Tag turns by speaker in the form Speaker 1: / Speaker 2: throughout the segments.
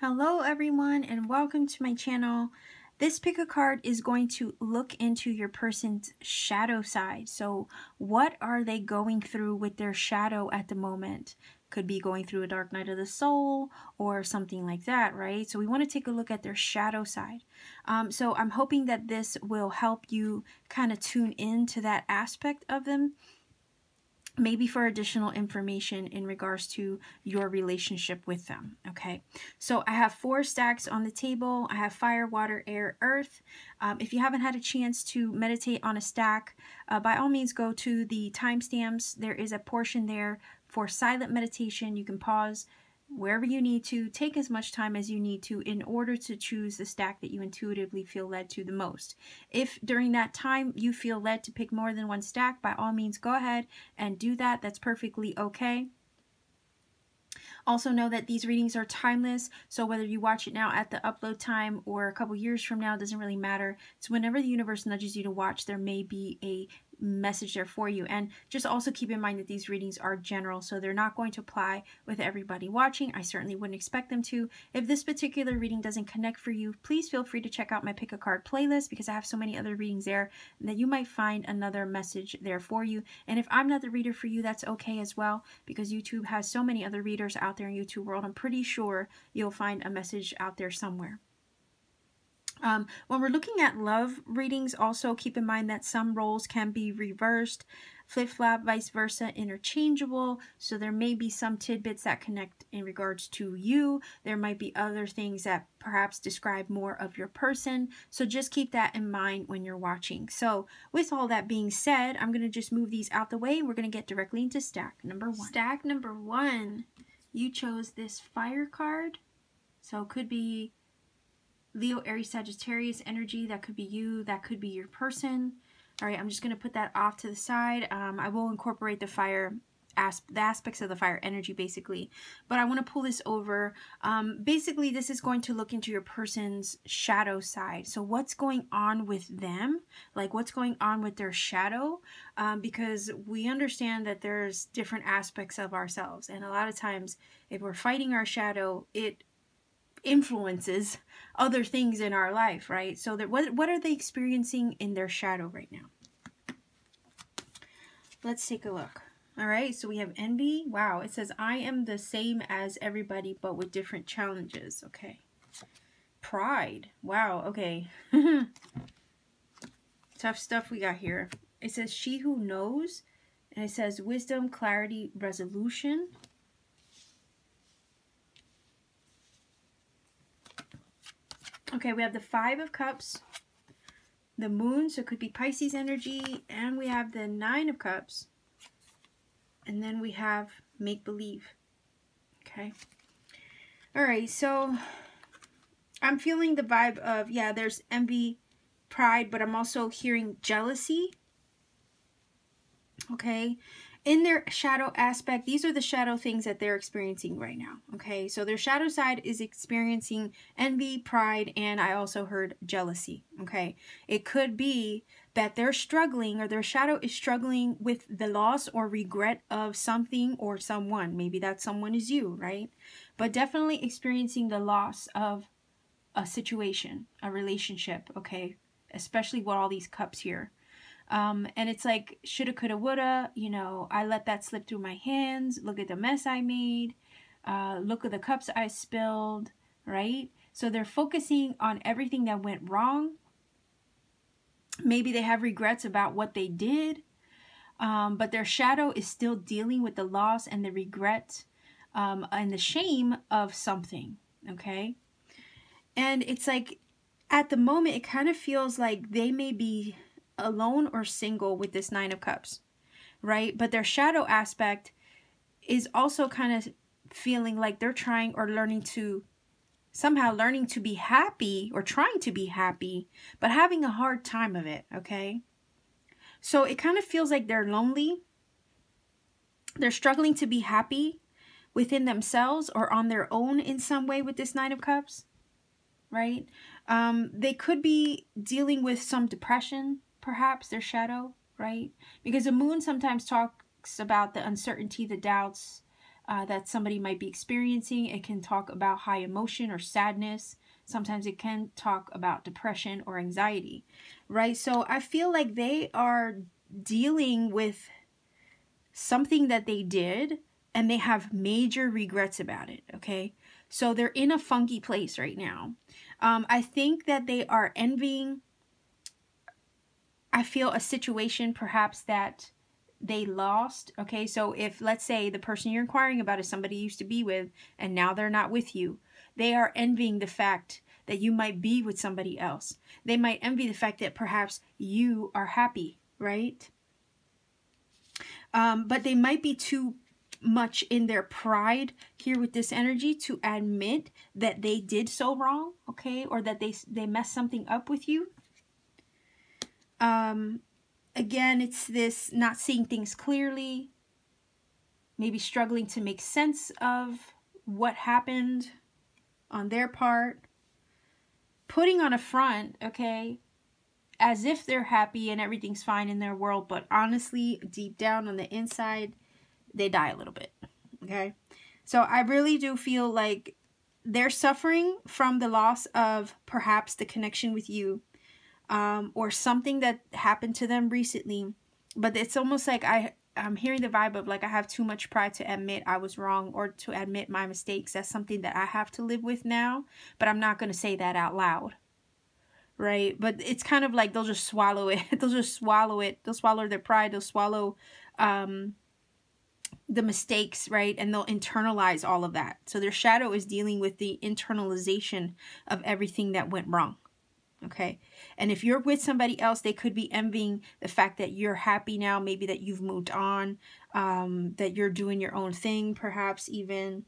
Speaker 1: Hello everyone and welcome to my channel. This pick a card is going to look into your person's shadow side. So what are they going through with their shadow at the moment? Could be going through a dark night of the soul or something like that, right? So we want to take a look at their shadow side. So I'm hoping that this will help you kind of tune into that aspect of them, maybe for additional information in regards to your relationship with them. Okay, so I have 4 stacks on the table. I have fire, water, air, earth. If you haven't had a chance to meditate on a stack, by all means go to the timestamps. There is a portion there for silent meditation. You can pause wherever you need to, take as much time as you need to in order to choose the stack that you intuitively feel led to the most. If during that time you feel led to pick more than 1 stack, by all means go ahead and do that. That's perfectly okay. Also know that these readings are timeless, so whether you watch it now at the upload time or a couple years from now, doesn't really matter. So whenever the universe nudges you to watch, there may be a message there for you. And just also keep in mind that these readings are general, so they're not going to apply with everybody watching. I certainly wouldn't expect them to. If this particular reading doesn't connect for you, please feel free to check out my pick a card playlist, because I have so many other readings there that you might find another message there for you. And if I'm not the reader for you, that's okay as well, because YouTube has so many other readers out there in YouTube world. I'm pretty sure you'll find a message out there somewhere. When we're looking at love readings, also keep in mind that some roles can be reversed, flip-flop, vice versa, interchangeable. So there may be some tidbits that connect in regards to you. There might be other things that perhaps describe more of your person. So just keep that in mind when you're watching. So with all that being said, I'm going to just move these out the way. We're going to get directly into stack number 1. Stack number 1, you chose this fire card. So it could be Leo, Aries, Sagittarius energy. That could be you. That could be your person. All right, I'm just going to put that off to the side. I will incorporate the fire, the aspects of the fire energy basically. But I want to pull this over. Basically, this is going to look into your person's shadow side. So what's going on with them? Like what's going on with their shadow? Because we understand that there's different aspects of ourselves. And a lot of times, if we're fighting our shadow, it influences other things in our life, right? So that what are they experiencing in their shadow right now? Let's take a look. All right, so we have envy. Wow, it says I am the same as everybody but with different challenges. Okay. Pride. Wow, okay. Tough stuff we got here. It says she who knows, and it says wisdom, clarity, resolution. Okay, we have the 5 of Cups, the Moon, so it could be Pisces energy, and we have the 9 of Cups, and then we have make-believe. Okay. All right, so I'm feeling the vibe of, yeah, there's envy, pride, but I'm also hearing jealousy. Okay. In their shadow aspect, these are the shadow things that they're experiencing right now. Okay, so their shadow side is experiencing envy, pride, and I also heard jealousy. Okay, it could be that they're struggling, or their shadow is struggling with the loss or regret of something or someone. Maybe that someone is you, right? But definitely experiencing the loss of a situation, a relationship. Okay, especially with all these cups here. And it's like, shoulda, coulda, woulda, you know, I let that slip through my hands. Look at the mess I made. Look at the cups I spilled, right? So they're focusing on everything that went wrong. Maybe they have regrets about what they did. But their shadow is still dealing with the loss and the regret, and the shame of something, okay? And it's like, at the moment, it kind of feels like they may be alone or single with this 9 of Cups, right? But their shadow aspect is also kind of feeling like they're trying or learning to, somehow learning to be happy or trying to be happy, but having a hard time of it, okay? So it kind of feels like they're lonely. They're struggling to be happy within themselves or on their own in some way with this 9 of Cups, right? They could be dealing with some depression, perhaps, their shadow, right? Because the moon sometimes talks about the uncertainty, the doubts that somebody might be experiencing. It can talk about high emotion or sadness. Sometimes it can talk about depression or anxiety, right? So I feel like they are dealing with something that they did and they have major regrets about it, okay? So they're in a funky place right now. I think that they are envying, I feel, a situation perhaps that they lost, okay? So if, let's say, the person you're inquiring about is somebody you used to be with and now they're not with you, they are envying the fact that you might be with somebody else. They might envy the fact that perhaps you are happy, right? But they might be too much in their pride here with this energy to admit that they did so wrong, okay? Or that they messed something up with you. Again, it's this not seeing things clearly, maybe struggling to make sense of what happened on their part, putting on a front, okay, as if they're happy and everything's fine in their world, but honestly, deep down on the inside, they die a little bit, okay? So I really do feel like they're suffering from the loss of perhaps the connection with you, or something that happened to them recently. But it's almost like I'm hearing the vibe of like, I have too much pride to admit I was wrong or to admit my mistakes. That's something that I have to live with now, but I'm not going to say that out loud, right? But it's kind of like they'll just swallow it. They'll just swallow it. They'll swallow their pride. They'll swallow the mistakes, right? And they'll internalize all of that. So their shadow is dealing with the internalization of everything that went wrong. Okay. And if you're with somebody else, they could be envying the fact that you're happy now, maybe that you've moved on, that you're doing your own thing, perhaps even.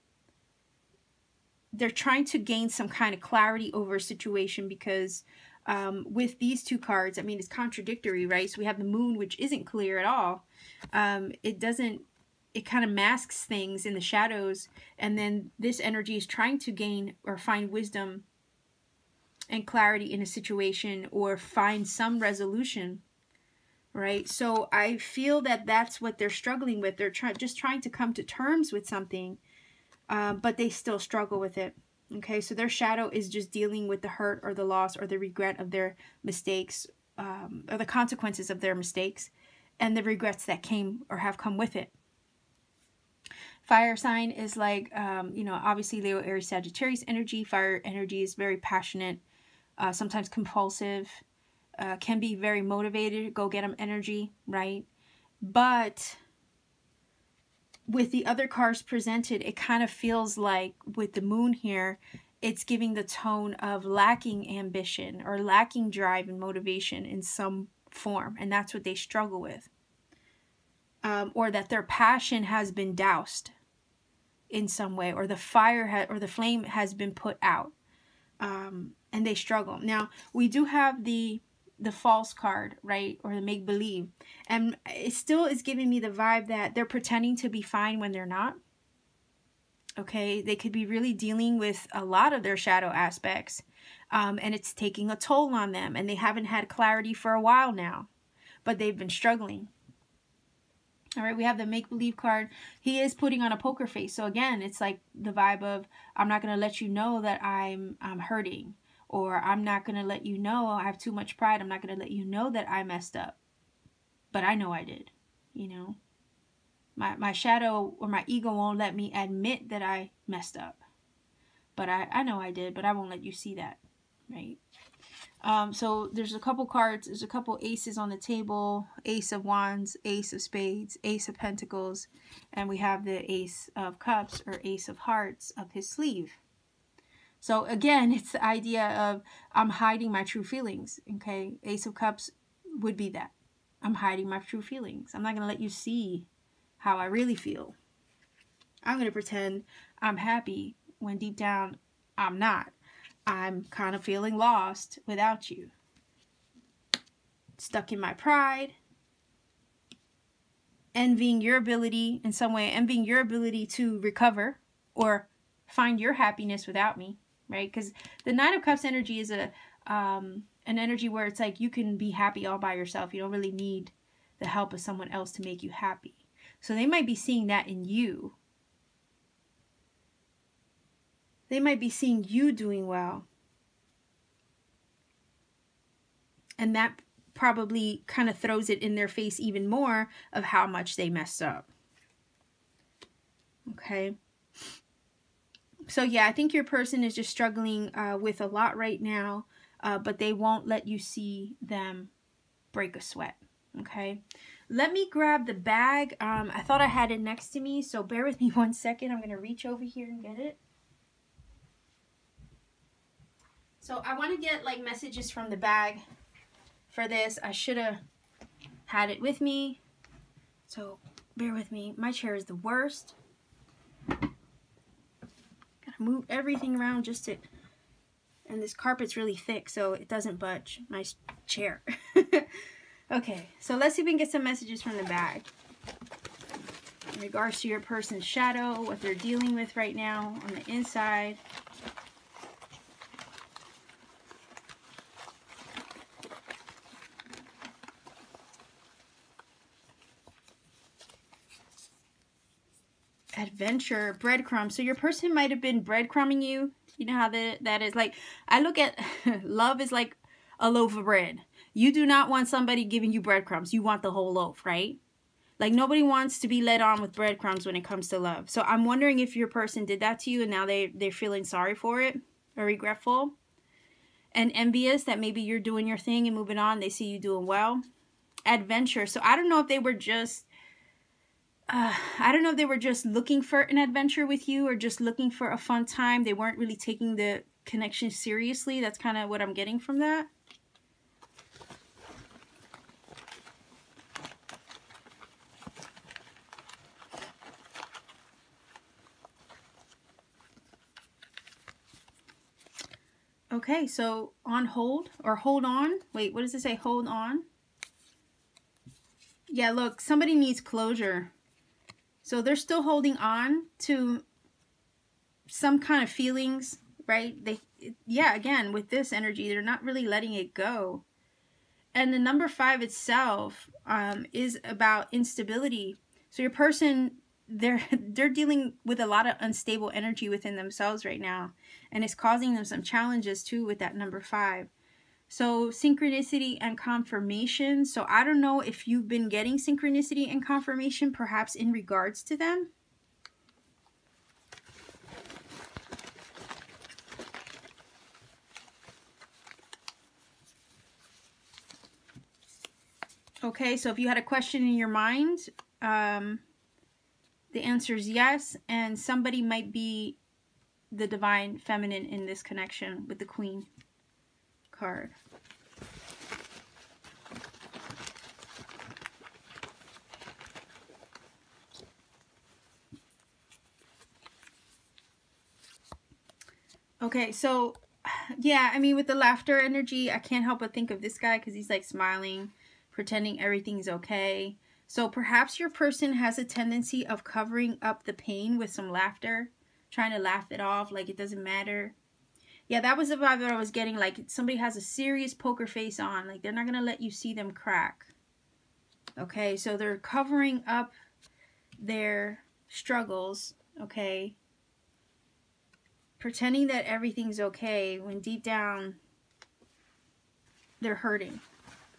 Speaker 1: They're trying to gain some kind of clarity over a situation because with these two cards, I mean, it's contradictory, right? So we have the moon, which isn't clear at all. It kind of masks things in the shadows. And then this energy is trying to gain or find wisdom and clarity in a situation or find some resolution, right? So I feel that that's what they're struggling with. They're just trying to come to terms with something, but they still struggle with it, okay? So their shadow is just dealing with the hurt or the loss or the regret of their mistakes, or the consequences of their mistakes and the regrets that came or have come with it. Fire sign is like, you know, obviously Leo, Aries, Sagittarius energy. Fire energy is very passionate, sometimes compulsive, can be very motivated, go get them energy, right? But with the other cards presented, it kind of feels like with the moon here, it's giving the tone of lacking ambition or lacking drive and motivation in some form. And that's what they struggle with. Or that their passion has been doused in some way, or the fire or the flame has been put out. And they struggle. Now, we do have the false card, right? Or the make-believe. And it still is giving me the vibe that they're pretending to be fine when they're not. Okay? They could be really dealing with a lot of their shadow aspects. And it's taking a toll on them. And they haven't had clarity for a while now. But they've been struggling. All right, we have the make-believe card. He is putting on a poker face. So again, it's like the vibe of, I'm not going to let you know that I'm hurting. Or I'm not going to let you know I have too much pride. I'm not going to let you know that I messed up. But I know I did, you know. My shadow or my ego won't let me admit that I messed up. But I know I did, but I won't let you see that, right? So there's a couple cards. There's a couple aces on the table. Ace of Wands, Ace of Spades, Ace of Pentacles. And we have the Ace of Cups or Ace of Hearts up his sleeve. So again, it's the idea of I'm hiding my true feelings, okay? Ace of Cups would be that. I'm hiding my true feelings. I'm not going to let you see how I really feel. I'm going to pretend I'm happy when deep down I'm not. I'm kind of feeling lost without you. Stuck in my pride. Envying your ability in some way. Envying your ability to recover or find your happiness without me. Right? Because the Nine of Cups energy is an energy where it's like you can be happy all by yourself. You don't really need the help of someone else to make you happy. So they might be seeing that in you. They might be seeing you doing well. And that probably kind of throws it in their face even more of how much they messed up. Okay. So yeah, I think your person is just struggling with a lot right now, but they won't let you see them break a sweat. Okay. Let me grab the bag. I thought I had it next to me, so bear with me 1 second. I'm going to reach over here and get it. So I want to get like messages from the bag for this. I should have had it with me. So bear with me. My chair is the worst. Gotta move everything around just to, and this carpet's really thick so it doesn't budge, my chair. Okay, so let's see if we can get some messages from the bag in regards to your person's shadow, what they're dealing with right now on the inside. Adventure, breadcrumb. So your person might have been breadcrumbing you. You know how that is. Like, I look at love is like a loaf of bread. You do not want somebody giving you breadcrumbs. You want the whole loaf, right? Like, nobody wants to be led on with breadcrumbs when it comes to love. So I'm wondering if your person did that to you and now they're feeling sorry for it or regretful and envious that maybe you're doing your thing and moving on. They see you doing well. Adventure. So I don't know if they were just looking for an adventure with you or just looking for a fun time. They weren't really taking the connection seriously. That's kind of what I'm getting from that. Okay, so on hold or hold on. Wait, what does it say? Hold on. Yeah, look, somebody needs closure. So they're still holding on to some kind of feelings, right? Yeah, again, with this energy, they're not really letting it go. And the number 5 itself is about instability. So your person, they're dealing with a lot of unstable energy within themselves right now. And it's causing them some challenges too with that number 5. So synchronicity and confirmation. So I don't know if you've been getting synchronicity and confirmation perhaps in regards to them. Okay, so if you had a question in your mind, the answer is yes. And somebody might be the divine feminine in this connection with the Queen card. Okay, so yeah, I mean, with the laughter energy, I can't help but think of this guy because he's like smiling, pretending everything's okay. So perhaps your person has a tendency of covering up the pain with some laughter, trying to laugh it off like it doesn't matter. Yeah, that was the vibe that I was getting. Like, somebody has a serious poker face on. Like, they're not going to let you see them crack. Okay, so they're covering up their struggles, okay? Pretending that everything's okay when deep down they're hurting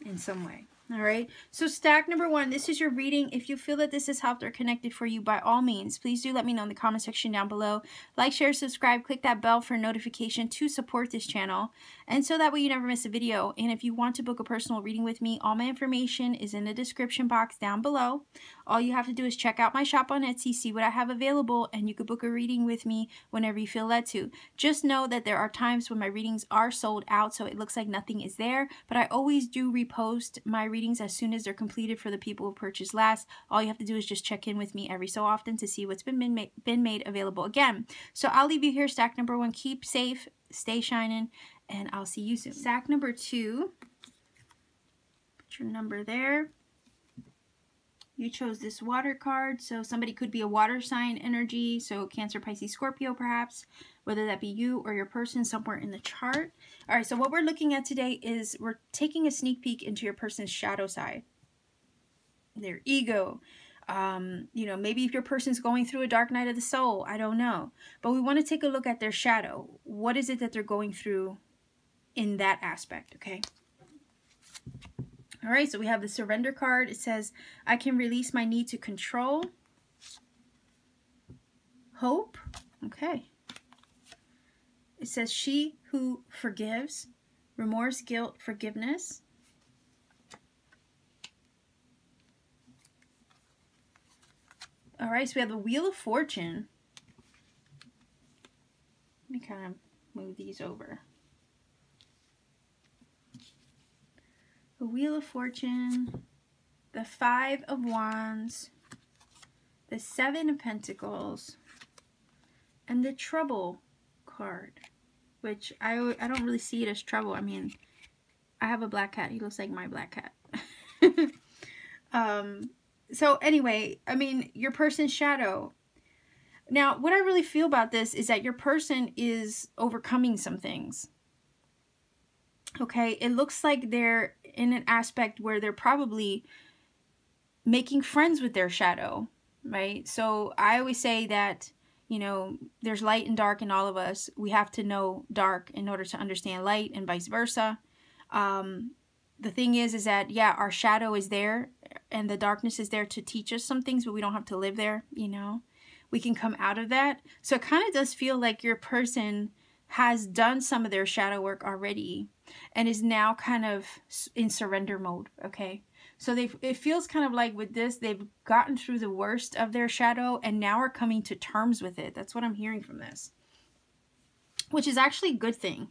Speaker 1: in some way. All right, so stack number 1, this is your reading. If you feel that this has helped or connected for you, by all means, please do let me know in the comment section down below. Like, share, subscribe, click that bell for notification to support this channel, and so that way you never miss a video. And if you want to book a personal reading with me, all my information is in the description box down below. All you have to do is check out my shop on Etsy, see what I have available, and you could book a reading with me whenever you feel led to. Just know that there are times when my readings are sold out, so it looks like nothing is there, but I always do repost my readings as soon as they're completed for the people who purchased last. All you have to do is just check in with me every so often to see what's been made available again. So I'll leave you here, stack number 1. Keep safe, stay shining, and I'll see you soon. Stack number 2, put your number there. You chose this water card, so somebody could be a water sign energy, so Cancer, Pisces, Scorpio perhaps, whether that be you or your person somewhere in the chart. All right, so what we're looking at today is we're taking a sneak peek into your person's shadow side. their ego. You know, maybe if your person's going through a dark night of the soul, I don't know. But we want to take a look at their shadow. What is it that they're going through in that aspect, okay? All right, so we have the surrender card. It says, I can release my need to control. Hope, okay. It says, she who forgives. Remorse, guilt, forgiveness. All right, so we have the Wheel of Fortune. Let me kind of move these over. The Wheel of Fortune, the Five of Wands, the Seven of Pentacles, and the Trouble card, which I don't really see it as trouble. I mean, I have a black cat. He looks like my black cat. So anyway, I mean, your person's shadow. Now, what I really feel about this is that your person is overcoming some things. Okay, it looks like they're in an aspect where they're probably making friends with their shadow, right? So I always say that, you know, there's light and dark in all of us. We have to know dark in order to understand light, and vice versa. The thing is that, yeah, our shadow is there and the darkness is there to teach us some things, but we don't have to live there, you know. We can come out of that. So it kind of does feel like your person has done some of their shadow work already and is now kind of in surrender mode, okay? So it feels kind of like with this, they've gotten through the worst of their shadow and now are coming to terms with it. That's what I'm hearing from this, which is actually a good thing,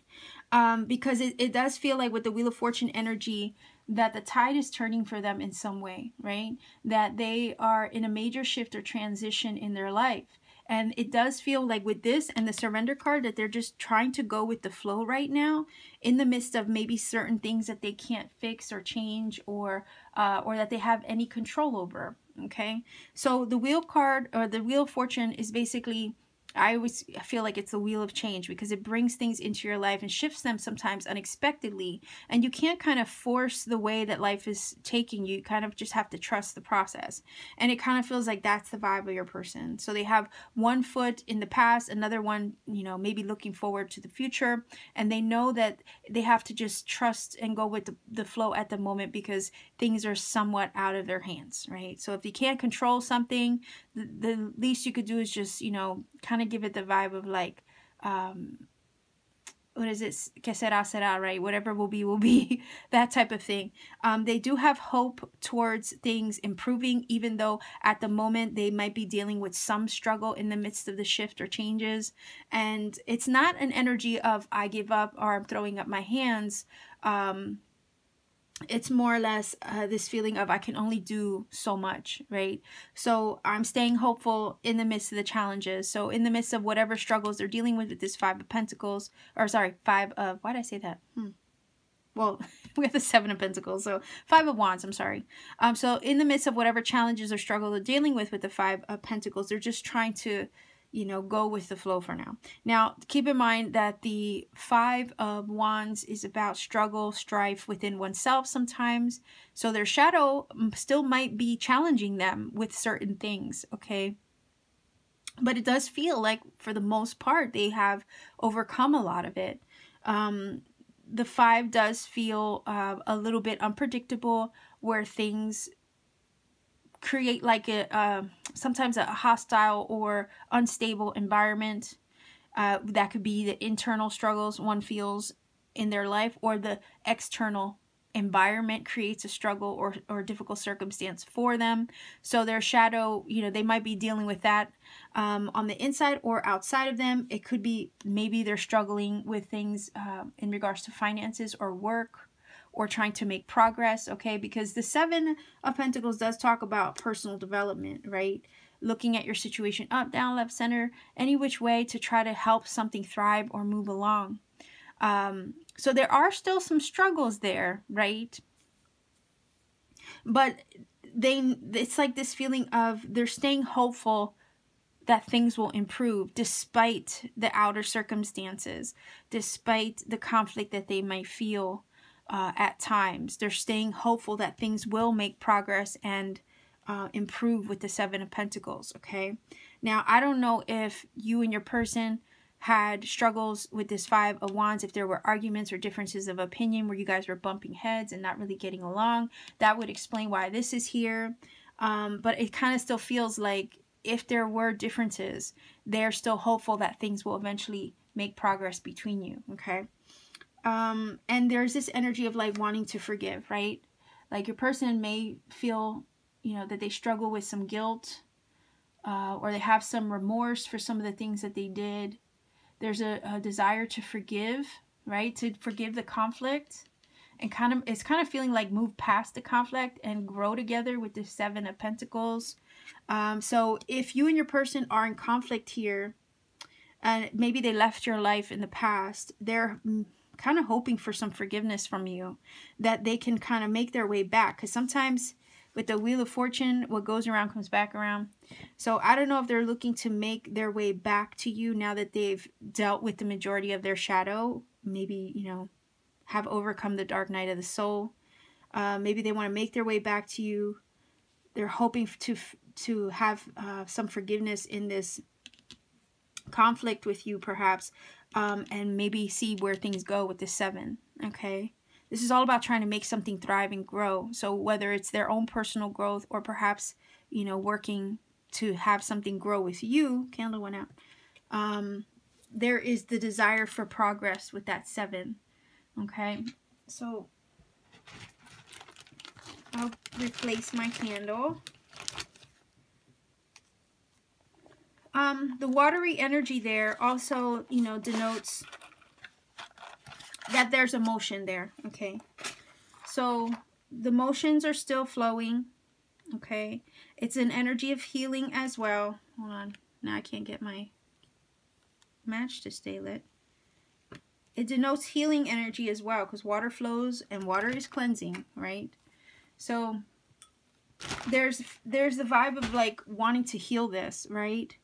Speaker 1: because it does feel like with the Wheel of Fortune energy that the tide is turning for them in some way, right? That they are in a major shift or transition in their life. And it does feel like with this and the surrender card that they're just trying to go with the flow right now in the midst of maybe certain things that they can't fix or change, or that they have any control over, okay? So the wheel card, or the Wheel of Fortune, is basically, I always feel like it's the wheel of change, because it brings things into your life and shifts them sometimes unexpectedly. And you can't kind of force the way that life is taking you. You kind of just have to trust the process. And it kind of feels like that's the vibe of your person. So they have one foot in the past, another one, you know, maybe looking forward to the future. And they know that they have to just trust and go with the flow at the moment, because things are somewhat out of their hands, right? So if you can't control something, the least you could do is just, you know, kind of give it the vibe of like, what is it? Que sera, sera, right? Whatever will be, that type of thing. They do have hope towards things improving, even though at the moment they might be dealing with some struggle in the midst of the shift or changes. And it's not an energy of I give up or I'm throwing up my hands. It's more or less this feeling of I can only do so much, right? So I'm staying hopeful in the midst of the challenges. So in the midst of whatever struggles they're dealing with this Five of Pentacles, or sorry, Five of, why did I say that? Well, we have the Seven of Pentacles, so Five of Wands, I'm sorry. So in the midst of whatever challenges or struggle they're dealing with the Five of Pentacles, they're just trying to, you know, go with the flow for now. Now, keep in mind that the Five of Wands is about struggle, strife within oneself sometimes. So their shadow still might be challenging them with certain things, okay? But it does feel like, for the most part, they have overcome a lot of it. The Five does feel a little bit unpredictable, where things create like sometimes a hostile or unstable environment. That could be the internal struggles one feels in their life, or the external environment creates a struggle or difficult circumstance for them. So their shadow, you know, they might be dealing with that on the inside or outside of them. It could be maybe they're struggling with things in regards to finances or work, or trying to make progress, okay? Because the Seven of Pentacles does talk about personal development, right? Looking at your situation up, down, left, center, any which way to try to help something thrive or move along. So there are still some struggles there, right? But it's like this feeling of they're staying hopeful that things will improve despite the outer circumstances, despite the conflict that they might feel at times. They're staying hopeful that things will make progress and improve with the Seven of Pentacles, okay? Now, I don't know if you and your person had struggles with this Five of Wands, if there were arguments or differences of opinion where you guys were bumping heads and not really getting along. That would explain why this is here. But it kind of still feels like if there were differences, they're still hopeful that things will eventually make progress between you, okay? And there's this energy of like wanting to forgive, right? Like your person may feel, you know, that they struggle with some guilt, or they have some remorse for some of the things that they did. There's a desire to forgive, right? To forgive the conflict, and it's kind of feeling like move past the conflict and grow together with the Seven of Pentacles. So if you and your person are in conflict here, and maybe they left your life in the past, they're kind of hoping for some forgiveness from you, that they can kind of make their way back. Because sometimes with the Wheel of Fortune, what goes around comes back around. So I don't know if they're looking to make their way back to you now that they've dealt with the majority of their shadow. Maybe, you know, have overcome the dark night of the soul. Maybe they want to make their way back to you. They're hoping to have some forgiveness in this conflict with you, perhaps, and maybe see where things go with the Seven, okay? This is all about trying to make something thrive and grow. So whether it's their own personal growth or perhaps, you know, working to have something grow with you, candle went out, there is the desire for progress with that Seven, okay? So I'll replace my candle. The watery energy there also, you know, denotes that there's emotion there, okay? So the emotions are still flowing, okay? It's an energy of healing as well. Hold on. Now I can't get my match to stay lit. It denotes healing energy as well, because water flows and water is cleansing, right? So there's the vibe of like wanting to heal this, right?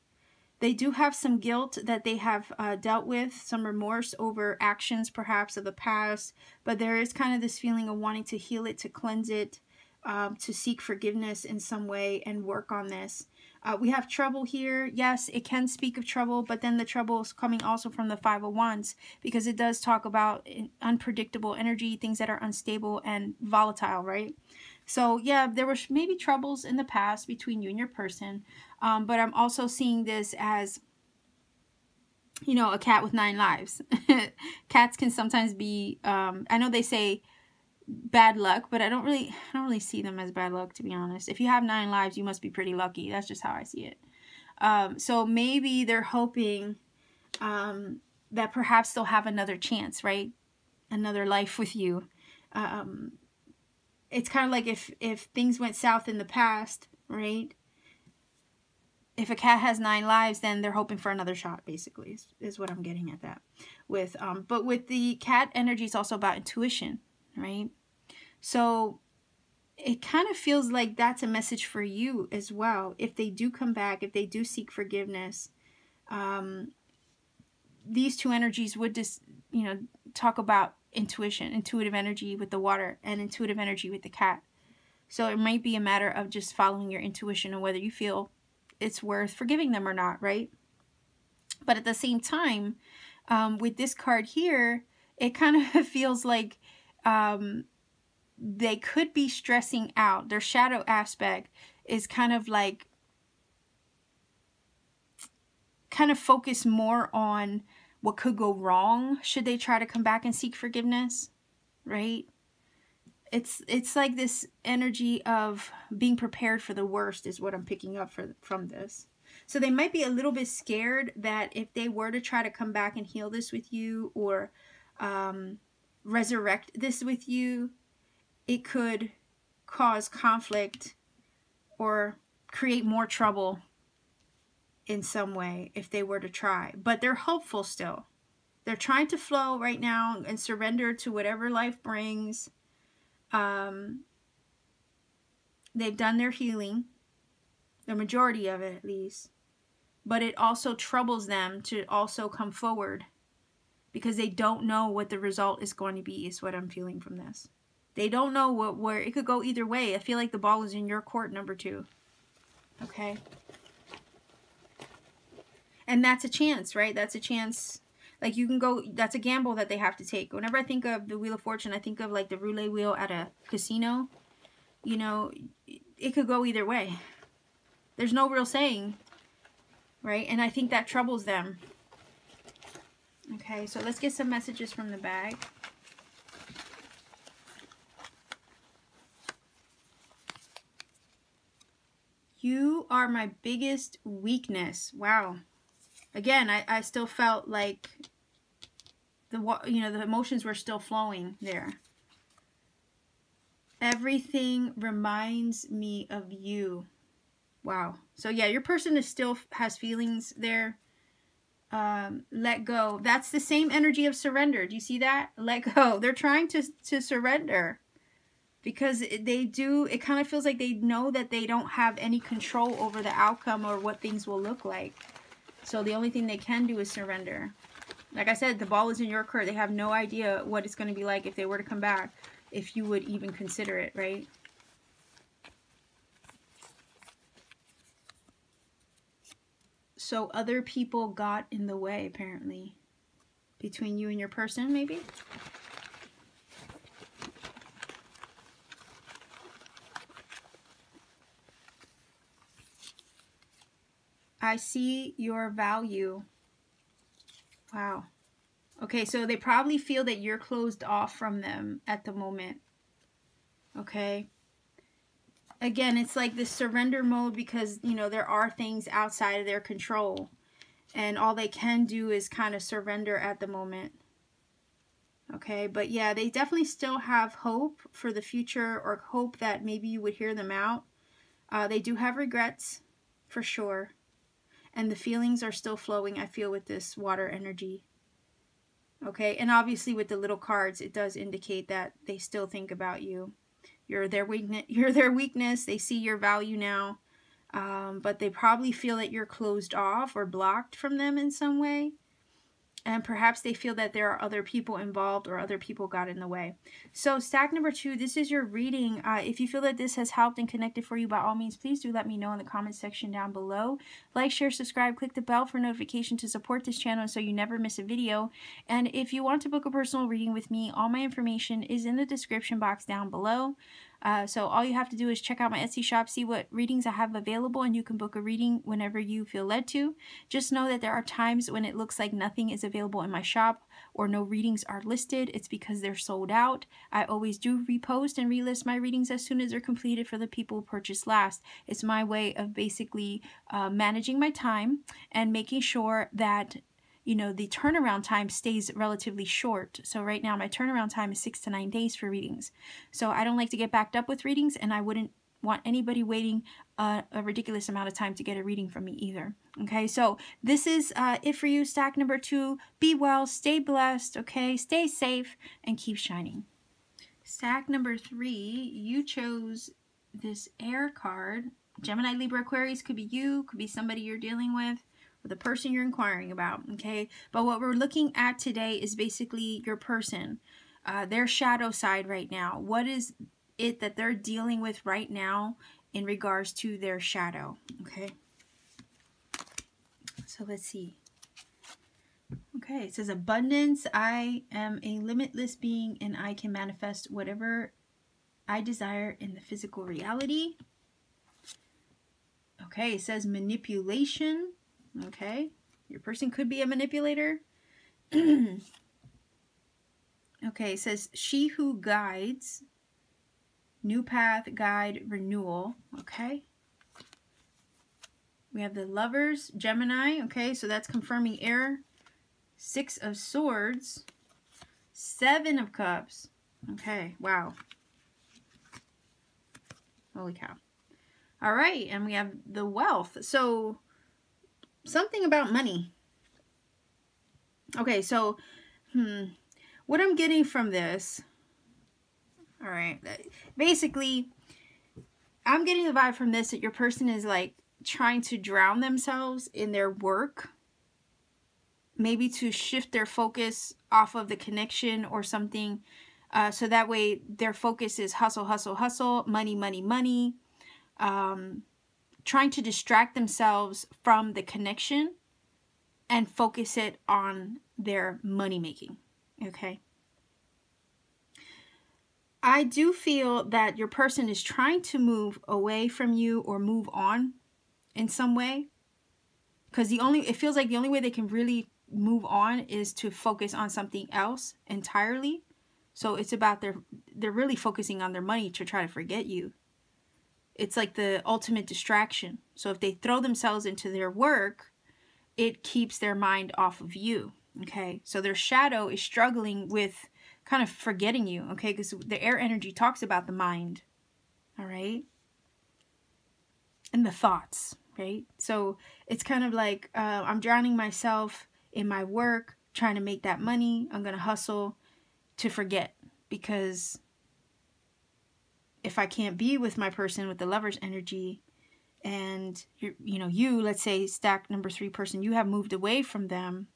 Speaker 1: They do have some guilt that they have dealt with, some remorse over actions perhaps of the past, but there is kind of this feeling of wanting to heal it, to cleanse it, to seek forgiveness in some way and work on this. We have trouble here. Yes, it can speak of trouble, but then the trouble is coming also from the Five of Wands, because it does talk about unpredictable energy, things that are unstable and volatile, right? So yeah, there were maybe troubles in the past between you and your person, but I'm also seeing this as, you know, a cat with 9 lives. Cats can sometimes be, I know they say bad luck, but I don't really see them as bad luck, to be honest. If you have 9 lives, you must be pretty lucky. That's just how I see it. So maybe they're hoping that perhaps they'll have another chance, right? Another life with you. It's kind of like if things went south in the past, right? If a cat has 9 lives, then they're hoping for another shot, basically, is what I'm getting at that with. But with the cat energy, it's also about intuition, right? So it kind of feels like that's a message for you as well. If they do come back, if they do seek forgiveness, these two energies would just, you know, talk about intuition, intuitive energy with the water and intuitive energy with the cat. So it might be a matter of just following your intuition and whether you feel it's worth forgiving them or not, right? But at the same time, with this card here, it kind of feels like they could be stressing out. Their shadow aspect is kind of like, focus more on what could go wrong should they try to come back and seek forgiveness, right? It's like this energy of being prepared for the worst is what I'm picking up from this. So they might be a little bit scared that if they were to try to come back and heal this with you, or resurrect this with you, it could cause conflict or create more trouble in some way if they were to try. But they're hopeful still. They're trying to flow right now and surrender to whatever life brings. They've done their healing, the majority of it at least, but it also troubles them to also come forward because they don't know what the result is going to be, is what I'm feeling from this. They don't know where it could go either way. I feel like the ball is in your court, number 2. Okay. And that's a chance, right? That's a chance. Like, you can go, that's a gamble that they have to take. Whenever I think of the Wheel of Fortune, I think of like the roulette wheel at a casino. You know, it could go either way. There's no real saying, right? And I think that troubles them. Okay, so let's get some messages from the bag. You are my biggest weakness. Wow. Again, I still felt like the emotions were still flowing there. Everything reminds me of you. Wow. So yeah, your person is still has feelings there. Let go. That's the same energy of surrender. Do you see that? Let go. They're trying to surrender. Because they do, it kind of feels like they know that they don't have any control over the outcome or what things will look like. So the only thing they can do is surrender. Like I said, the ball is in your court. They have no idea what it's going to be like if they were to come back, if you would even consider it, right? So other people got in the way, apparently, between you and your person, maybe? I see your value. Wow. Okay, so they probably feel that you're closed off from them at the moment. Okay. Again, it's like this surrender mode because, you know, there are things outside of their control. And all they can do is kind of surrender at the moment. Okay, but yeah, they definitely still have hope for the future, or hope that maybe you would hear them out. They do have regrets, for sure. And the feelings are still flowing, I feel, with this water energy. Okay, and obviously with the little cards, it does indicate that they still think about you. You're their weakness. You're their weakness. They see your value now. But they probably feel that you're closed off or blocked from them in some way. And perhaps they feel that there are other people involved or other people got in the way. So stack number 2, this is your reading. If you feel that this has helped and connected for you, by all means, please do let me know in the comments section down below. Like, share, subscribe, click the bell for notification to support this channel so you never miss a video. And if you want to book a personal reading with me, all my information is in the description box down below. So all you have to do is check out my Etsy shop, see what readings I have available, and you can book a reading whenever you feel led to. Just know that there are times when it looks like nothing is available in my shop or no readings are listed. It's because they're sold out. I always do repost and relist my readings as soon as they're completed for the people who purchase last. It's my way of basically managing my time and making sure that, you know, the turnaround time stays relatively short. So right now my turnaround time is 6 to 9 days for readings. So I don't like to get backed up with readings, and I wouldn't want anybody waiting a ridiculous amount of time to get a reading from me either. Okay, so this is it for you, stack number 2. Be well, stay blessed, okay? Stay safe and keep shining. Stack number 3, you chose this air card. Gemini, Libra, Aquarius, could be you, could be somebody you're dealing with, or the person you're inquiring about, okay? But what we're looking at today is basically your person, their shadow side right now. What is it that they're dealing with right now in regards to their shadow, okay? So let's see. Okay, it says abundance. I am a limitless being and I can manifest whatever I desire in the physical reality. Okay, it says manipulation. Okay, your person could be a manipulator. Okay, it says she who guides, new path, guide, renewal. Okay, we have the Lovers, Gemini. Okay, so that's confirming air. 6 of Swords, 7 of Cups. Okay, wow. Holy cow. All right, and we have the Wealth. So something about money. Okay, so what I'm getting from this, all right, basically I'm getting the vibe from this that your person is like trying to drown themselves in their work, maybe to shift their focus off of the connection or something So that way their focus is hustle, hustle, hustle, money, money, money. Trying to distract themselves from the connection and focus it on their money making. Okay. I do feel that your person is trying to move away from you or move on in some way. Because it feels like the only way they can really move on is to focus on something else entirely. So it's about they're really focusing on their money to try to forget you. It's like the ultimate distraction. So if they throw themselves into their work, it keeps their mind off of you. Okay. So their shadow is struggling with kind of forgetting you. Okay. Because the air energy talks about the mind. All right. And the thoughts. Right. So it's kind of like I'm drowning myself in my work, trying to make that money. I'm going to hustle to forget, because if I can't be with my person with the Lover's energy, and you, let's say stack number 3 person, you have moved away from them,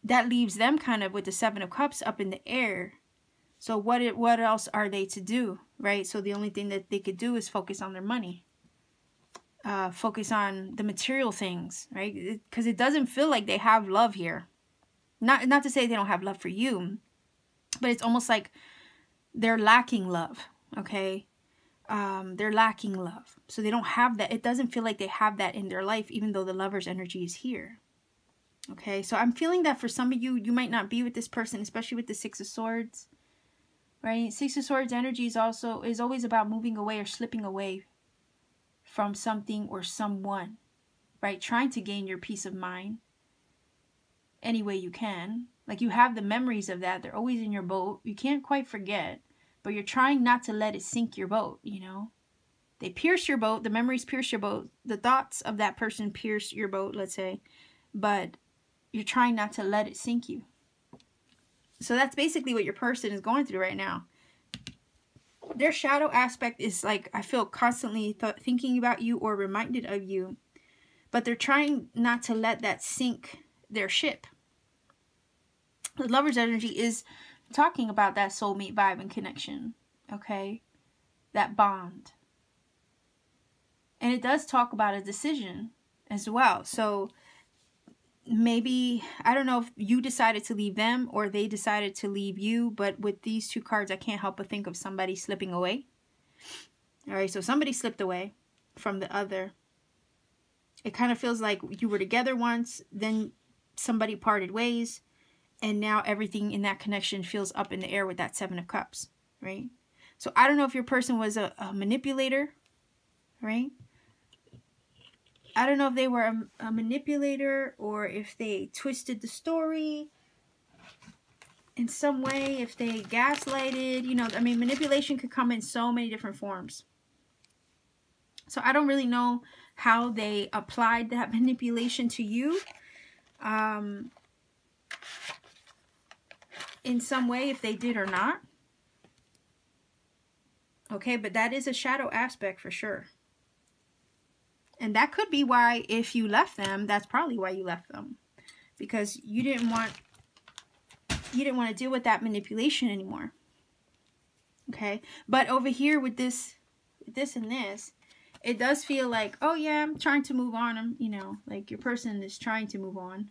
Speaker 1: that leaves them kind of with the 7 of Cups up in the air. So what else are they to do, right? So the only thing that they could do is focus on their money, focus on the material things, right? Because it doesn't feel like they have love here. Not to say they don't have love for you, but it's almost like they're lacking love. Okay. They're lacking love. So they don't have that. It doesn't feel like they have that in their life, even though the Lover's energy is here. Okay. So I'm feeling that for some of you, you might not be with this person, especially with the 6 of Swords, right? 6 of Swords energy is always about moving away or slipping away from something or someone, right? Trying to gain your peace of mind any way you can. Like, you have the memories of that. They're always in your boat. You can't quite forget, but you're trying not to let it sink your boat, They pierce your boat. The memories pierce your boat. The thoughts of that person pierce your boat, let's say. But you're trying not to let it sink you. So that's basically what your person is going through right now. Their shadow aspect is like, I feel constantly thinking about you or reminded of you. But they're trying not to let that sink their ship. The Lover's energy is talking about that soulmate vibe and connection. Okay? That bond. And it does talk about a decision as well. So maybe, I don't know if you decided to leave them or they decided to leave you. But with these 2 cards, I can't help but think of somebody slipping away. All right, so somebody slipped away from the other. It kind of feels like you were together once, then somebody parted ways. And now everything in that connection feels up in the air with that 7 of Cups, right? So I don't know if your person was a manipulator, right? I don't know if they were a manipulator or if they twisted the story in some way, if they gaslighted, I mean, manipulation could come in so many different forms. So I don't really know how they applied that manipulation to you. In some way, if they did or not. Okay, but that is a shadow aspect for sure. And that could be why, if you left them, that's probably why you left them. Because you didn't want to deal with that manipulation anymore. Okay? But over here with this and this, it does feel like, oh yeah, I'm trying to move on. Like your person is trying to move on.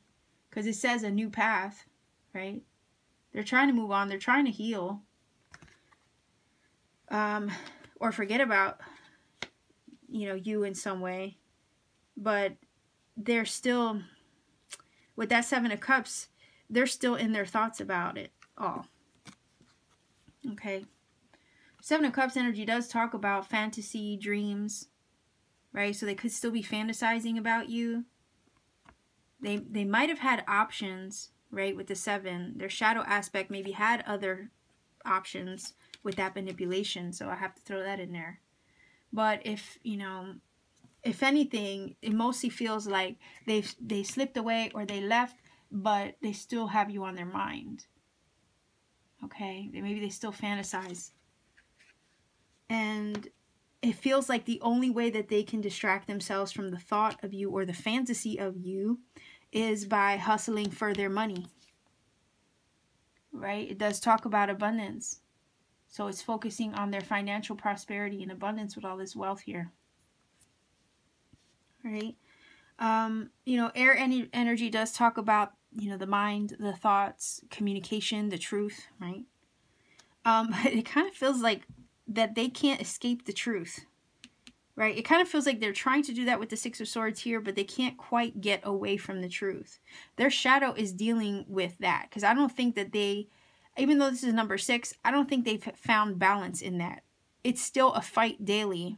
Speaker 1: Because it says a new path, right? They're trying to move on. They're trying to heal. Or forget about, you in some way. But they're still, with that 7 of Cups, they're still in their thoughts about it all. Okay. 7 of Cups energy does talk about fantasy, dreams, right? So they could still be fantasizing about you. They might have had options, right, with the 7. Their shadow aspect maybe had other options with that manipulation, so I have to throw that in there. But if anything, it mostly feels like they slipped away or they left, but they still have you on their mind. Okay? Maybe they still fantasize. And it feels like the only way that they can distract themselves from the thought of you or the fantasy of you is by hustling for their money. right? It does talk about abundance. So it's focusing on their financial prosperity and abundance with all this wealth here, right? You know, air energy does talk about, you know, the mind, the thoughts, communication, the truth, right? But it kind of feels like that they can't escape the truth, right? It kind of feels like they're trying to do that with the Six of Swords here, but they can't quite get away from the truth. Their shadow is dealing with that, because I don't think that they, even though this is number 6, I don't think they've found balance in that. It's still a fight daily,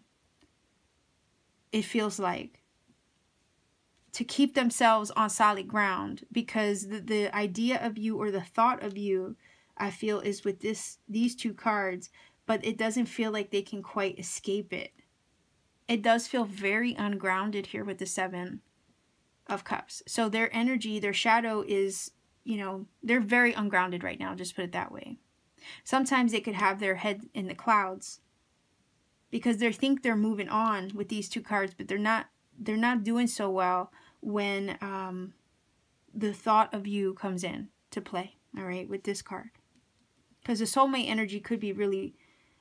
Speaker 1: it feels like, to keep themselves on solid ground, because the idea of you, or the thought of you, I feel, is with these 2 cards, but it doesn't feel like they can quite escape it. It does feel very ungrounded here with the 7 of Cups. So their energy, their shadow is, you know, they're very ungrounded right now, just put it that way. Sometimes they could have their head in the clouds because they think they're moving on with these 2 cards, but they're not doing so well when the thought of you comes in to play, all right, with this card. Because the soulmate energy could be really,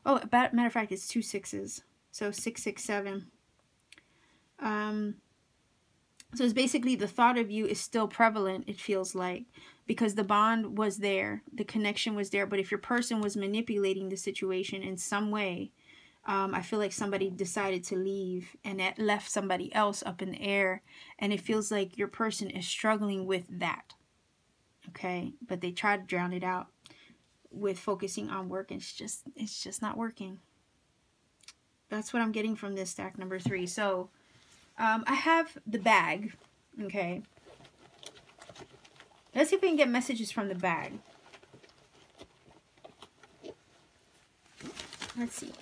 Speaker 1: oh, matter of fact, it's 2 6s. So 6, 6, 7. So it's basically the thought of you is still prevalent, it feels like, because the bond was there, the connection was there. But if your person was manipulating the situation in some way, I feel like somebody decided to leave and it left somebody else up in the air. And it feels like your person is struggling with that. Okay, but they try to drown it out with focusing on work. It's just not working. That's what I'm getting from this stack number 3. So I have the bag. Okay, let's see if we can get messages from the bag. Let's see.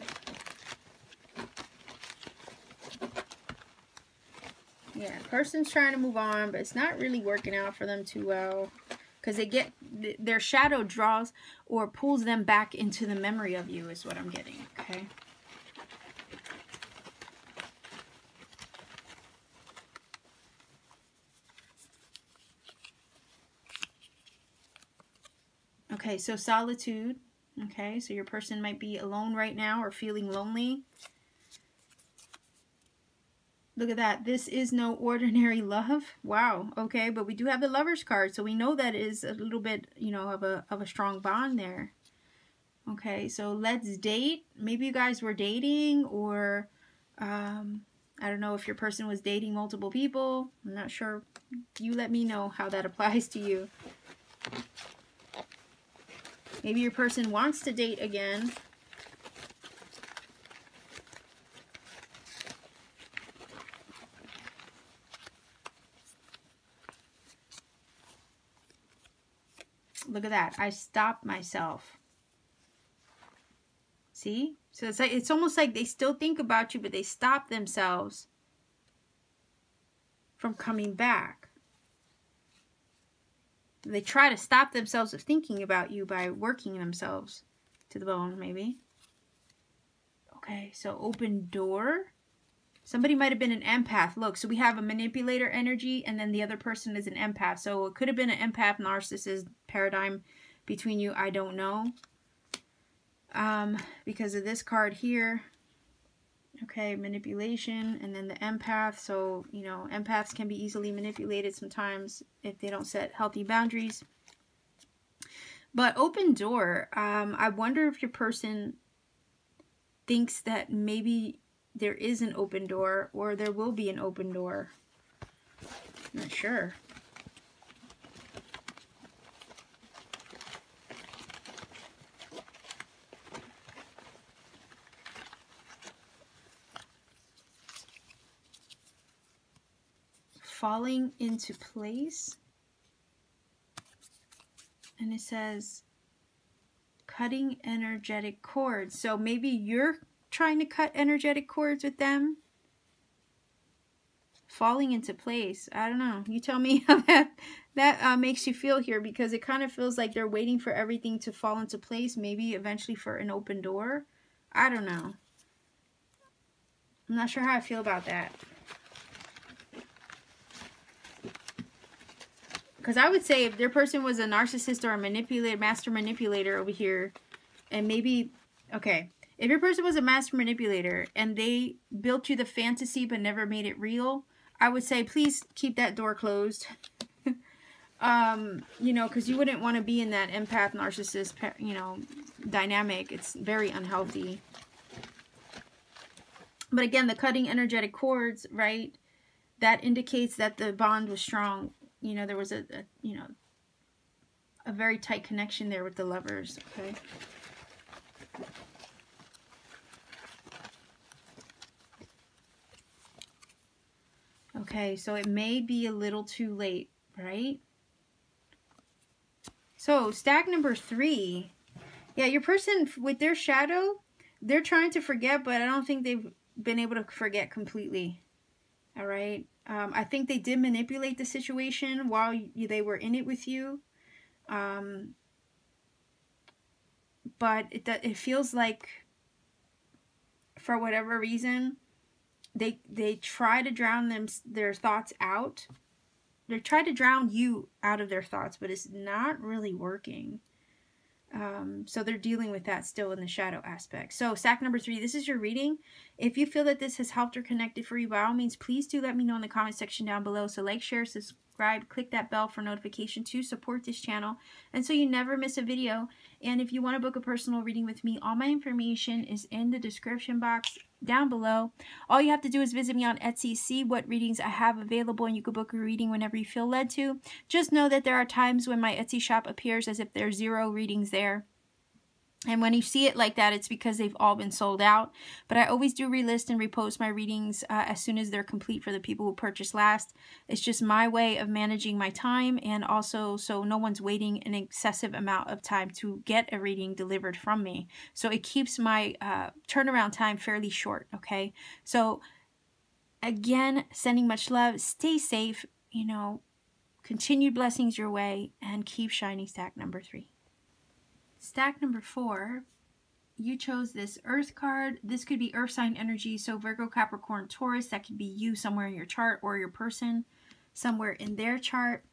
Speaker 1: Yeah, person's trying to move on, but it's not really working out for them too well, because they get their shadow draws or pulls them back into the memory of you, is what I'm getting. Okay. Okay, so solitude. Okay, so your person might be alone right now or feeling lonely. Look at that. This is no ordinary love. Wow. Okay, but we do have the Lover's card, so we know that is a little bit, you know, of a strong bond there. Okay, so let's date. Maybe you guys were dating, or I don't know if your person was dating multiple people. I'm not sure. You let me know how that applies to you. Maybe your person wants to date again. Look at that. I stopped myself. See? So it's like, it's almost like they still think about you, but they stop themselves from coming back. They try to stop themselves of thinking about you by working themselves to the bone, maybe. Okay, so open door. Somebody might have been an empath. Look, so we have a manipulator energy, and then the other person is an empath. So it could have been an empath narcissist paradigm between you. I don't know. Because of this card here. Okay, manipulation, and then the empath. So, you know, empaths can be easily manipulated sometimes if they don't set healthy boundaries. But open door, I wonder if your person thinks that maybe there is an open door, or there will be an open door. I'm not sure. Falling into place, and it says cutting energetic cords. So maybe you're trying to cut energetic cords with them. Falling into place, I don't know, you tell me how that makes you feel here, because it kind of feels like they're waiting for everything to fall into place, maybe eventually for an open door. I don't know, I'm not sure how I feel about that. Because I would say if their person was a narcissist or a manipulator, master manipulator over here, and maybe, okay, if your person was a master manipulator and they built you the fantasy but never made it real, I would say please keep that door closed. You know, because you wouldn't want to be in that empath narcissist, you know, dynamic. It's very unhealthy. But again, the cutting energetic cords, right? That indicates that the bond was strong. You know, there was a you know, a very tight connection there with the lovers, okay? Okay, so it may be a little too late, right? So, stack number 3. Yeah, your person with their shadow, they're trying to forget, but I don't think they've been able to forget completely. All right? I think they did manipulate the situation while they were in it with you. But it feels like, for whatever reason, they try to drown their thoughts out. They try to drown you out of their thoughts, but it's not really working. So they're dealing with that still in the shadow aspect. So stack number 3, this is your reading. If you feel that this has helped or connected for you, by all means, please do let me know in the comment section down below. So like, share, subscribe, click that bell for notification to support this channel, and so you never miss a video. And if you want to book a personal reading with me, all my information is in the description box down below. All you have to do is visit me on Etsy, see what readings I have available, and you can book a reading whenever you feel led to. Just know that there are times when my Etsy shop appears as if there's 0 readings there. And when you see it like that, it's because they've all been sold out. But I always do relist and repost my readings as soon as they're complete for the people who purchase last. It's just my way of managing my time, and also so no one's waiting an excessive amount of time to get a reading delivered from me. So it keeps my turnaround time fairly short, okay? So again, sending much love. Stay safe, you know, continued blessings your way, and keep shining, stack number 3. Stack number 4, you chose this Earth card. This could be Earth sign energy, so Virgo, Capricorn, Taurus. That could be you somewhere in your chart, or your person somewhere in their chart.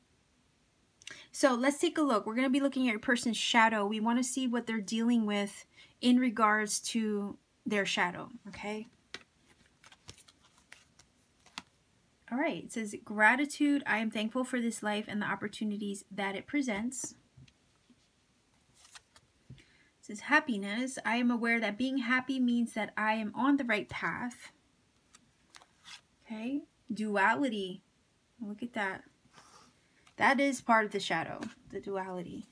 Speaker 1: So let's take a look. We're going to be looking at your person's shadow. We want to see what they're dealing with in regards to their shadow, okay? All right, it says, gratitude. I am thankful for this life and the opportunities that it presents. It says happiness. I am aware that being happy means that I am on the right path. Okay. Duality. Look at that. That is part of the shadow, the duality.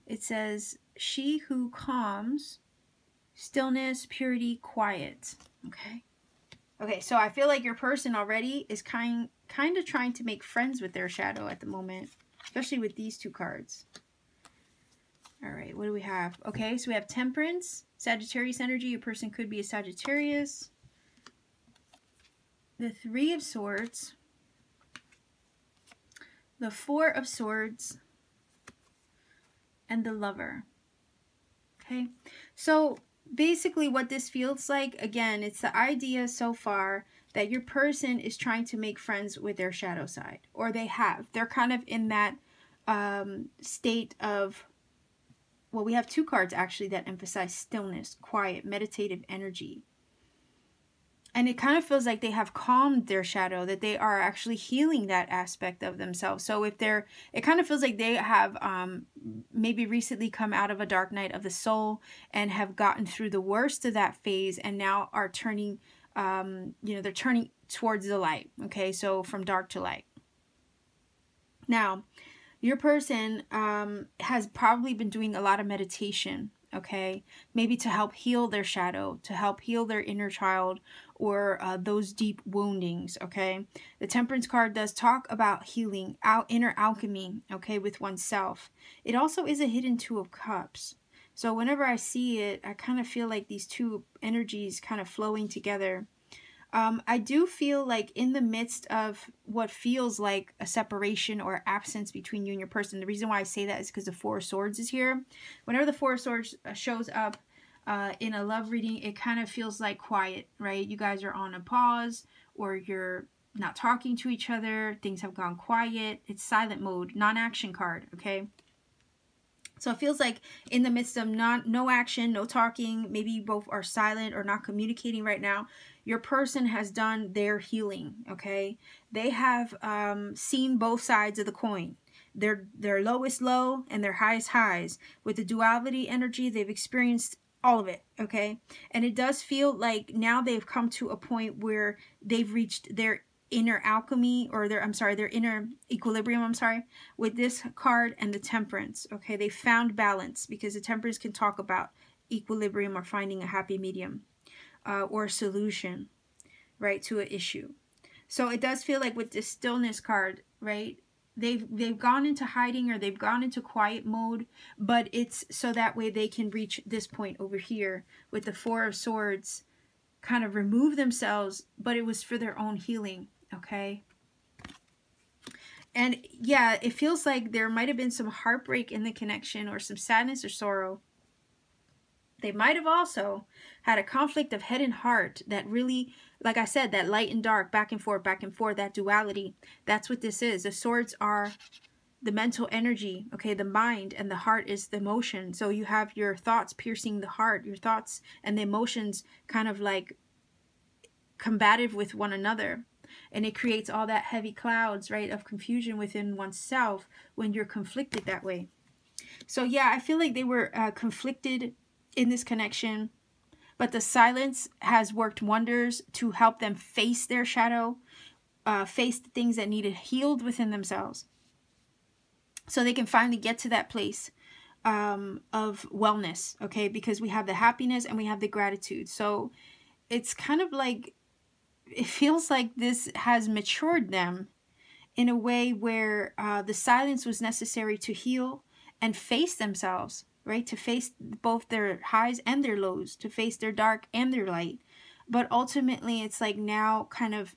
Speaker 1: It says, she who calms, stillness, purity, quiet. Okay. Okay, so I feel like your person already is kind of trying to make friends with their shadow at the moment, especially with these 2 cards. All right, what do we have? Okay, so we have Temperance, Sagittarius energy. Your person could be a Sagittarius. The 3 of Swords. The 4 of Swords. And the Lover. Okay, so basically what this feels like, again, it's the idea so far that your person is trying to make friends with their shadow side. Or they have. They're kind of in that state of... Well, we have 2 cards actually that emphasize stillness, quiet, meditative energy. And it kind of feels like they have calmed their shadow, that they are actually healing that aspect of themselves. So if they're, it kind of feels like they have maybe recently come out of a dark night of the soul and have gotten through the worst of that phase, and now are turning, you know, they're turning towards the light. Okay, so from dark to light. Now, your person has probably been doing a lot of meditation, okay? Maybe to help heal their shadow, to help heal their inner child, or those deep woundings, okay? The Temperance card does talk about healing, inner alchemy, okay, with oneself. It also is a hidden 2 of Cups. So whenever I see it, I kind of feel like these 2 energies kind of flowing together. I do feel like in the midst of what feels like a separation or absence between you and your person, the reason why I say that is because the 4 of Swords is here. Whenever the 4 of Swords shows up in a love reading, it kind of feels like quiet, right? You guys are on a pause, or you're not talking to each other. Things have gone quiet. It's silent mode, non-action card, okay? So it feels like in the midst of no action, no talking, maybe you both are silent or not communicating right now, your person has done their healing, okay? They have seen both sides of the coin. Their lowest low and their highest highs. With the duality energy, they've experienced all of it, okay? And it does feel like now they've come to a point where they've reached their inner alchemy, or their inner equilibrium, with this card and the Temperance, okay? They found balance, because the Temperance can talk about equilibrium or finding a happy medium or a solution, right, to an issue. So it does feel like with this Stillness card, right, they've gone into hiding, or they've gone into quiet mode, but it's so that way they can reach this point over here with the Four of Swords, kind of remove themselves, but it was for their own healing, okay? And yeah, it feels like there might have been some heartbreak in the connection, or some sadness or sorrow. They might have also had a conflict of head and heart that really, like I said, that light and dark, back and forth, that duality. That's what this is. The swords are the mental energy, okay? The mind, and the heart is the emotion. So you have your thoughts piercing the heart, your thoughts and the emotions kind of like combative with one another. And it creates all that heavy clouds, right, of confusion within oneself when you're conflicted that way. So yeah, I feel like they were conflicted in this connection, but the silence has worked wonders to help them face their shadow, face the things that needed healed within themselves, so they can finally get to that place of wellness, okay? Because we have the happiness and we have the gratitude. So it's kind of like, it feels like this has matured them in a way where the silence was necessary to heal and face themselves, right? To face both their highs and their lows, to face their dark and their light. But ultimately, it's like now kind of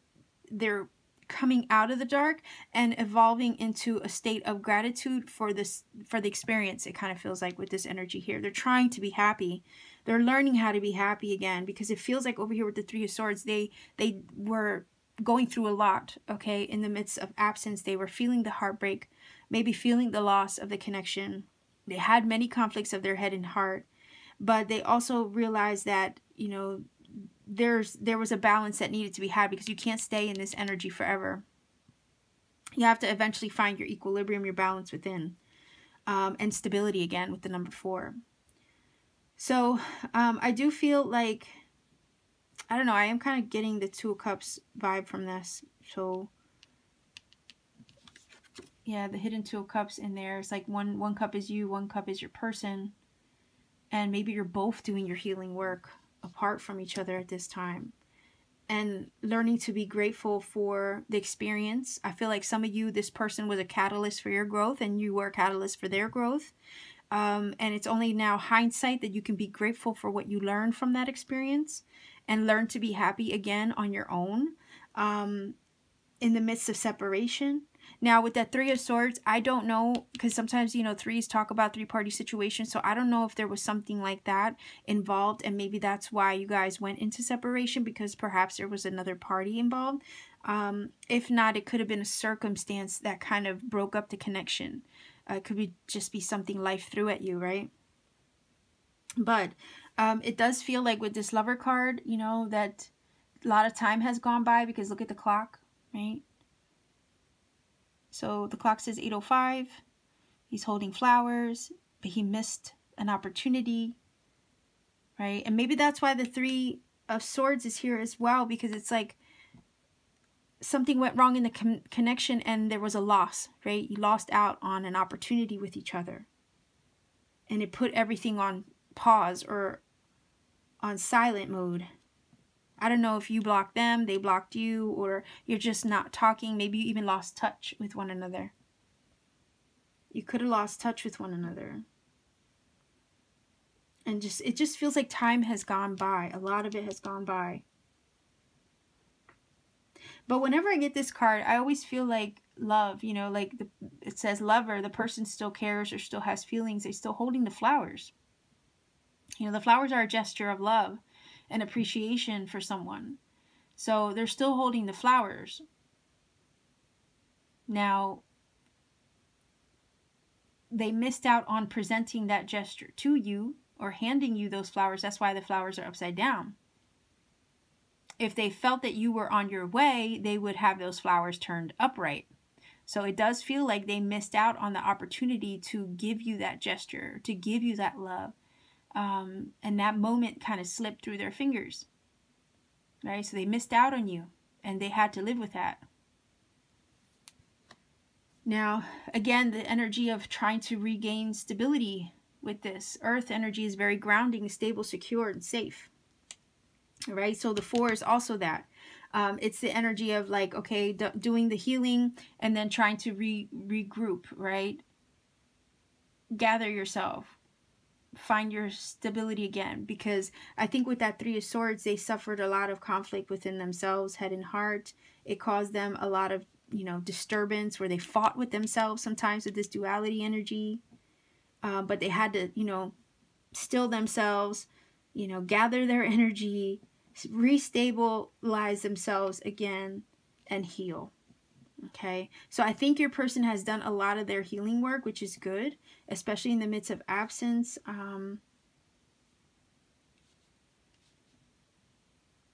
Speaker 1: they're coming out of the dark and evolving into a state of gratitude for this, for the experience. It kind of feels like with this energy here, they're trying to be happy. They're learning how to be happy again, because it feels like over here with the Three of Swords, they were going through a lot, okay? In the midst of absence, they were feeling the heartbreak, maybe feeling the loss of the connection. They had many conflicts of their head and heart, but they also realized that, you know, there was a balance that needed to be had, because you can't stay in this energy forever. You have to eventually find your equilibrium, your balance within, and stability again with the number 4. So I do feel like, I don't know, I am kind of getting the Two of Cups vibe from this. So yeah, the hidden Two of Cups in there. It's like one cup is you, one cup is your person. And maybe you're both doing your healing work apart from each other at this time. And learning to be grateful for the experience. I feel like some of you, this person was a catalyst for your growth, and you were a catalyst for their growth. And it's only now hindsight that you can be grateful for what you learned from that experience, and learn to be happy again on your own in the midst of separation. Now, with that Three of Swords, I don't know, because sometimes, you know, threes talk about three-party situations, so I don't know if there was something like that involved, and maybe that's why you guys went into separation, because perhaps there was another party involved. If not, it could have been a circumstance that kind of broke up the connection. It could just be something life threw at you, right? But it does feel like with this Lover card, you know, that a lot of time has gone by, because look at the clock, right? So the clock says 8:05. He's holding flowers, but he missed an opportunity, right? And maybe that's why the Three of Swords is here as well, because it's like something went wrong in the connection and there was a loss, right? You lost out on an opportunity with each other. And it put everything on pause or on silent mode. I don't know if you blocked them, they blocked you, or you're just not talking. Maybe you even lost touch with one another. You could have lost touch with one another. And it just feels like time has gone by. A lot of it has gone by. But whenever I get this card, I always feel like love, you know, like it says lover, the person still cares or still has feelings. They're still holding the flowers. You know, the flowers are a gesture of love and appreciation for someone. So they're still holding the flowers. Now, they missed out on presenting that gesture to you or handing you those flowers. That's why the flowers are upside down. If they felt that you were on your way, they would have those flowers turned upright. So it does feel like they missed out on the opportunity to give you that gesture, to give you that love. And that moment kind of slipped through their fingers, right? So they missed out on you, and they had to live with that. Now, again, the energy of trying to regain stability with this. Earth energy is very grounding, stable, secure, and safe. All right, so the 4 is also that. It's the energy of like, okay, doing the healing and then trying to regroup, right? Gather yourself. Find your stability again. Because I think with that 3 of Swords, they suffered a lot of conflict within themselves, head and heart. It caused them a lot of, you know, disturbance where they fought with themselves sometimes with this duality energy. But they had to, you know, still themselves, you know, gather their energy, restabilize themselves again, and heal. Okay, so I think your person has done a lot of their healing work, which is good, especially in the midst of absence.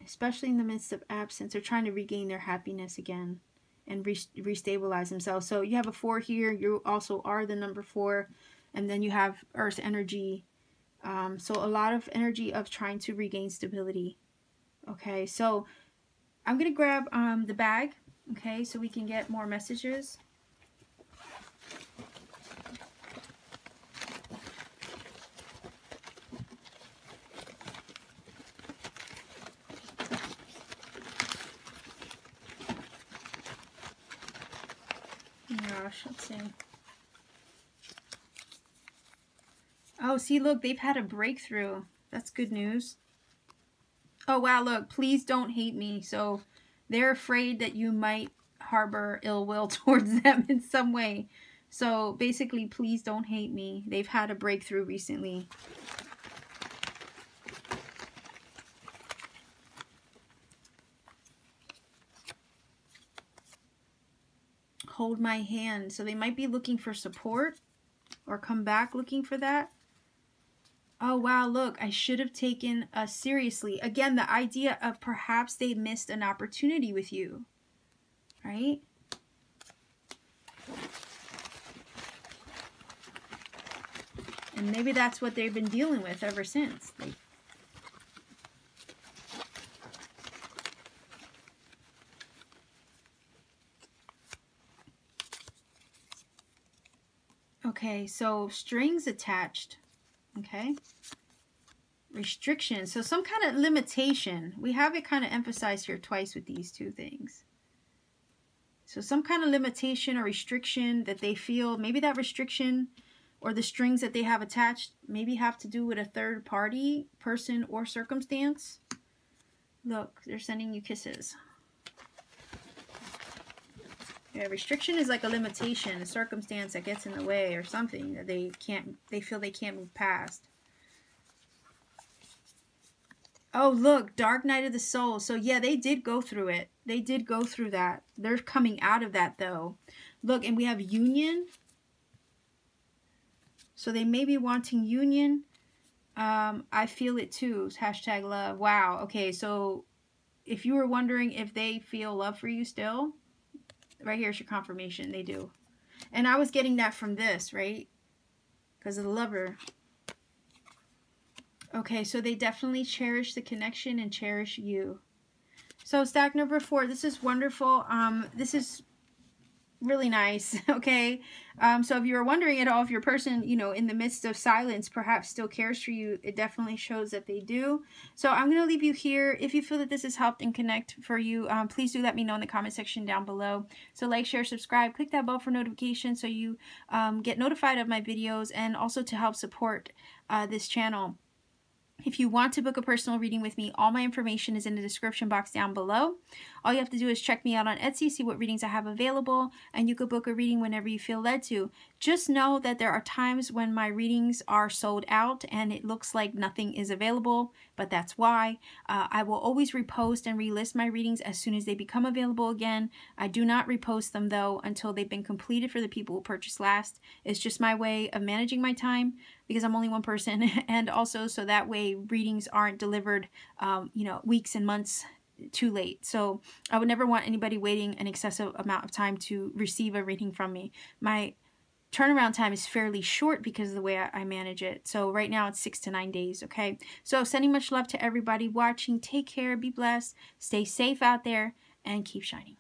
Speaker 1: Especially in the midst of absence, they're trying to regain their happiness again and restabilize themselves. So you have a 4 here. You also are the number 4. And then you have Earth energy. So a lot of energy of trying to regain stability. Okay, so I'm going to grab the bag, okay, so we can get more messages. Gosh, let's see. Oh, see, look, they've had a breakthrough. That's good news. Oh, wow, look, please don't hate me. So they're afraid that you might harbor ill will towards them in some way. So basically, please don't hate me. They've had a breakthrough recently. Hold my hand. So they might be looking for support or come back looking for that. Oh, wow, look, I should have taken us seriously. Again, the idea of perhaps they missed an opportunity with you, right? And maybe that's what they've been dealing with ever since. Okay, so strings attached. Okay. Restriction. So some kind of limitation. We have it kind of emphasized here twice with these two things. So some kind of limitation or restriction that they feel. Maybe that restriction or the strings that they have attached maybe have to do with a third party, person, or circumstance. Look, they're sending you kisses. Yeah, restriction is like a limitation, a circumstance that gets in the way or something that they feel they can't move past. Oh, look, Dark Night of the Soul. So yeah, they did go through it. They did go through that. They're coming out of that though. Look, and we have union. So they may be wanting union. I feel it too. Hashtag love. Wow. Okay, so if you were wondering if they feel love for you still, right here's your confirmation. They do. And I was getting that from this, right? Because of the Lover. Okay, so they definitely cherish the connection and cherish you. So stack number 4, this is wonderful. This is really nice, okay? So if you were wondering at all if your person, you know, in the midst of silence perhaps still cares for you, it definitely shows that they do. So I'm going to leave you here. If you feel that this has helped and connect for you, please do let me know in the comment section down below. So like, share, subscribe, click that bell for notifications so you get notified of my videos, and also to help support this channel. If you want to book a personal reading with me, all my information is in the description box down below. All you have to do is check me out on Etsy, see what readings I have available, and you could book a reading whenever you feel led to. Just know that there are times when my readings are sold out and it looks like nothing is available, but that's why. I will always repost and relist my readings as soon as they become available again. I do not repost them though until they've been completed for the people who purchased last. It's just my way of managing my time because I'm only one person, and also so that way readings aren't delivered weeks and months too late. So I would never want anybody waiting an excessive amount of time to receive a reading from me. My turnaround time is fairly short because of the way I manage it. So right now it's 6 to 9 days, okay? So sending much love to everybody watching. Take care, be blessed, stay safe out there, and keep shining.